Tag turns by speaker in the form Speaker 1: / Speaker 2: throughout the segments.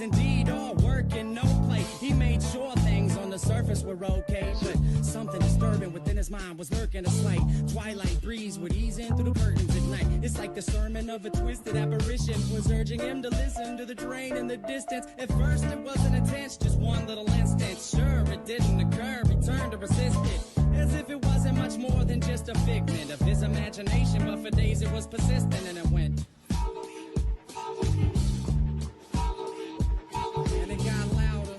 Speaker 1: indeed all work and no play. He made sure things on the surface were okay, but something disturbing within his mind was lurking. A slight twilight breeze would ease in through the curtains at night. It's like the sermon of a twisted apparition was urging him to listen to the train in the distance. At first it wasn't intense, just one little instant. Sure, it didn't occur, he turned to resist it, as if it wasn't much more than just a figment of his imagination. But for days it was persistent, and it went, and it got louder.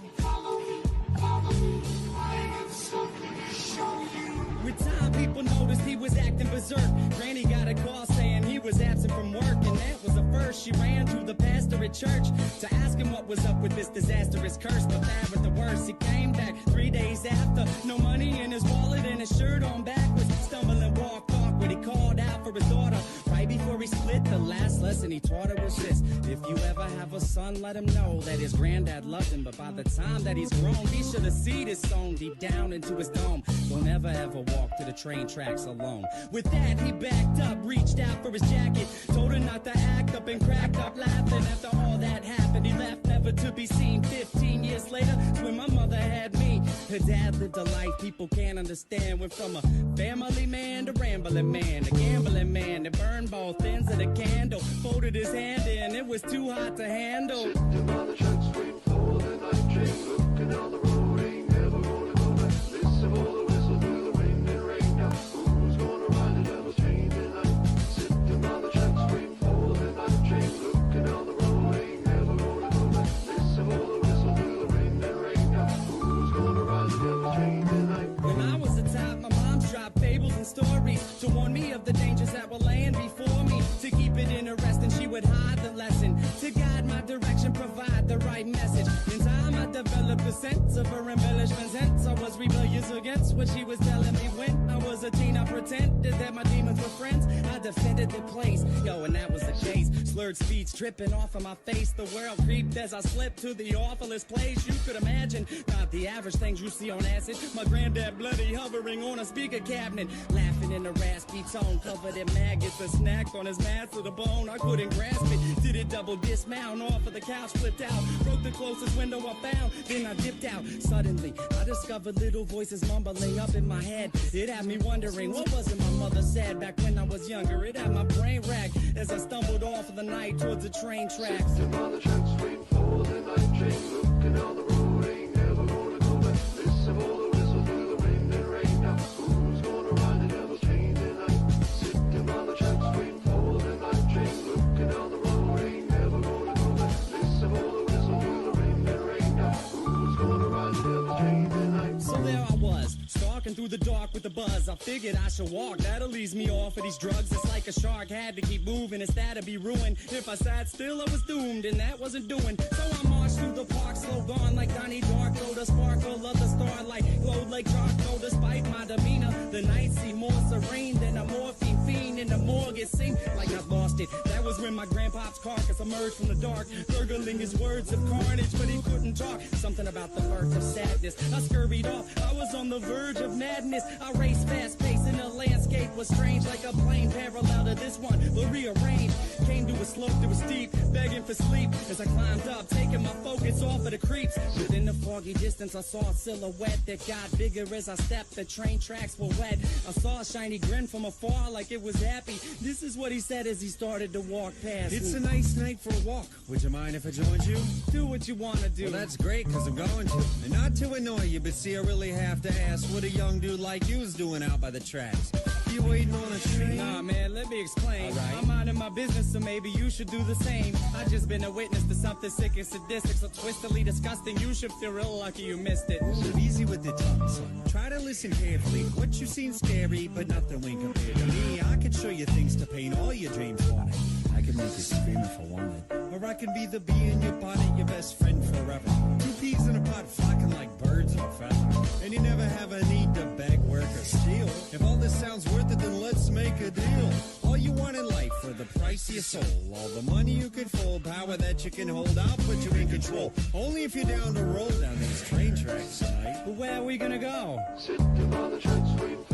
Speaker 1: With time, people noticed he was acting berserk. Granny got a call saying he was absent from work, and that was the first. She ran to the pastor at church to ask him what was up with this disastrous curse. But that was the worst. He came back 3 days after, no money in his wallet and his shirt on backwards. Stumbling, walked awkward. He called out for his daughter right before he split. The last lesson he taught her was this: if you ever have a son, let him know that his granddad loved him, but by the time that he's grown, he should have seen his sewn deep down into his dome. Don't ever walk to the train tracks alone. With that, he backed up, reached out for his jacket, told her not to act up, and cracked up laughing. After all that happened, he left never to be seen. 15 years later, when my mother had me, her dad lived a life people can't understand. Went from a family man to rambling man, to gambling man that burned both ends of the candle. Folded his hand in, it was too hot to handle.
Speaker 2: Sitting by the tracks, waiting for the night train, looking down the road, ain't never gonna go back. Listen for the whistle through the wind and rain. Now who's gonna ride the devil's train tonight? Sitting by the tracks, waiting for the night train, looking down the road, ain't never gonna go back. Listen for the whistle through the wind and rain. Now who's gonna ride the devil's train tonight?
Speaker 1: When I was a child, my mom dropped fables and stories to warn me of the dangers that were laying before me. To keep it interesting, she would hide the lesson, to guide my direction, provide the right message. In time, I developed a sense of her embellishments, hence I was rebellious against what she was telling me. When I was a teen, I pretended that my demons were friends. I defended the place, yo, and that was the case. Slurred speech dripping off of my face. The world creeped as I slipped to the awfulest place you could imagine. Not the average things you see on acid. My granddad bloody hovering on a speaker cabinet, laughing in a raspy tone, covered in maggots. A snack on his mask to the bone, I couldn't grasp it. Did it double dismount off of the couch, flipped out, broke the closest window I found, then I dipped out. Suddenly, I discovered little voices mumbling up in my head. It had me wondering, what was it my mother said back when I was younger? It had my brain racked as I stumbled off of the night towards the train tracks.
Speaker 2: Sitting by the tracks, waiting for the night train, looking down the road, ain't never gonna go back. Listen for the whistle through the wind and rain. Now who's gonna ride the devil's train tonight? Sitting by the tracks, waiting for the night train, looking down the road, ain't never gonna go back. Listen for the whistle through the wind and rain. Now who's gonna ride the devil's train tonight?
Speaker 1: So there I was, stalking through the dark with the buzz. I figured I should walk, that'll ease me off of these drugs. It's like a shark had to keep moving, instead of be ruined. If I sat still, I was doomed, and that wasn't doing. So I marched through the park, slow gone like Donnie Darko. The sparkle of the starlight glowed like charcoal. Despite my demeanor, the night seemed more serene than a morphine fiend in the morgue. It seemed like I lost it. That was when my grandpa's carcass emerged from the dark, gurgling his words of carnage, but he couldn't talk. Something about the birth of sadness. I scurried off, I was on the verge of madness. I raced fast paced and the landscape was strange, like a plane parallel to this one, but rearranged. Came to a slope that was steep, begging for sleep as I climbed up, taking my focus off of the creeps. Within the foggy distance, I saw a silhouette that got bigger as I stepped. The train tracks were wet. I saw a shiny grin from afar like it was happy. This is what he said as he started to walk past
Speaker 3: It's
Speaker 1: me.
Speaker 3: a nice night for a walk. Would you mind if I joined you?
Speaker 1: Do what you wanna do.
Speaker 3: Well, that's great, cause I'm going to. And not to annoy you, but see, I really have to ask what a young dude like you's doing out by the tracks. You waiting on a train?
Speaker 1: Nah, man, let me explain.
Speaker 3: All right.
Speaker 1: I'm minding my business, so maybe you should do the same. I just been a witness to something sick and sadistic, so twistedly disgusting. You should feel real lucky you missed it.
Speaker 3: Live easy with the tongue, son. Try to listen carefully. What you seen scary, but nothing when compared to me. I could show you things to paint all your dreams wanted. I could make you scream if I wanted. Or I can be the bee in your bonnet, your best friend forever. Two peas in a pot flocking like birds of a feather. And you never have a need to beg, work, or steal. If all this sounds worth it, then let's make a deal. All you want in life for the price of your soul. All the money you can fold, power that you can hold, I'll put you in control. Only if you're down to roll down these train tracks tonight.
Speaker 1: But where are we gonna go?
Speaker 2: Sitting by the tracks, waiting